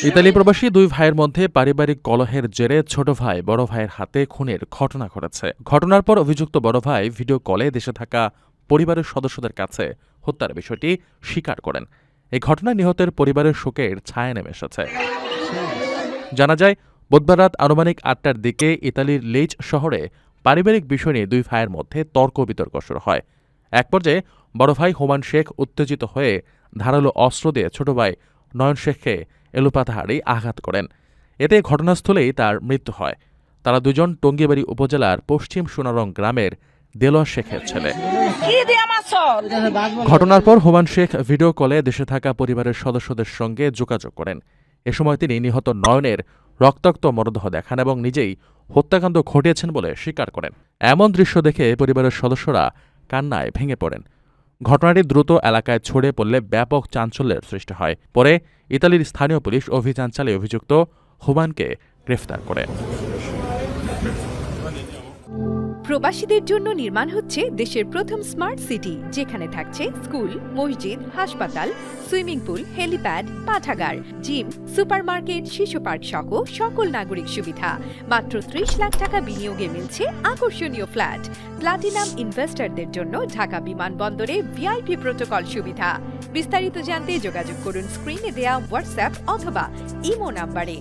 Italy প্রবাসী দুই ভাইয়ের মধ্যে পারিবারিক কলহের জেরে ছোট ভাই বড় ভাইয়ের হাতে খুনের ঘটনা ঘটেছে। ঘটনার পর অভিযুক্ত বড় ভাই ভিডিও কলে দেশে থাকা পরিবারের সদস্যদের কাছে হত্যার বিষয়টি স্বীকার করেন। এই ঘটনায় নিহতের পরিবারের শোকের ছায়া নেমে এসেছে। জানা যায়, বুধবার রাত আনুমানিক ৮টার দিকে ইতালির লেইজ শহরে পারিবারিক বিষয় নিয়ে দুই ভাইয়ের মধ্যে তর্ক বিতর্ক শুরু হয়। এক পর্যায়ে বড় ভাই হোমান শেখ উত্তেজিত হয়ে ধারালো অস্ত্র দিয়ে ছোট ভাই নয়ন শেখকে এলোপাতাড়ি আঘাত করেন। এতে ঘটনাস্থলেই তার মৃত্যু হয়। তারা দুজন টঙ্গীবাড়ি উপজেলার পশ্চিম সোনারং গ্রামের দেলোয়ার শেখের ছেলে। ঘটনার পর হোমান শেখ ভিডিও কলে দেশে থাকা পরিবারের সদস্যদের সঙ্গে যোগাযোগ করেন। এ সময় তিনি নিহত নয়নের রক্তাক্ত মরদেহ দেখান এবং নিজেই হত্যাকাণ্ড ঘটিয়েছেন বলে স্বীকার করেন। এমন দৃশ্য দেখে পরিবারের সদস্যরা কান্নায় ভেঙে পড়েন। ঘটনাটি দ্রুত এলাকায় ছড়িয়ে পড়লে ব্যাপক চাঞ্চল্যের সৃষ্টি হয়। পরে ইতালির স্থানীয় পুলিশ অভিযান চালিয়ে অভিযুক্ত হুমানকে গ্রেফতার করে। প্রবাসীদের জন্য নির্মাণ হচ্ছে দেশের প্রথম স্মার্ট সিটি, যেখানে থাকছে স্কুল, মসজিদ, হাসপাতাল, সুইমিং পুল, হেলিপ্যাড, পাঠাগার, জিম, সুপারমার্কেট, শিশু পার্ক সহ সকল নাগরিক সুবিধা। মাত্র ৩০ লাখ টাকা বিনিয়োগে মিলছে আকর্ষণীয় ফ্ল্যাট। প্লাটিনাম ইনভেস্টরদের জন্য ঢাকা বিমানবন্দরে ভিআইপি প্রোটোকল সুবিধা। বিস্তারিত জানতে যোগাযোগ করুন স্ক্রিনে দেয়া হোয়াটসঅ্যাপ অথবা ইমো নাম্বারে।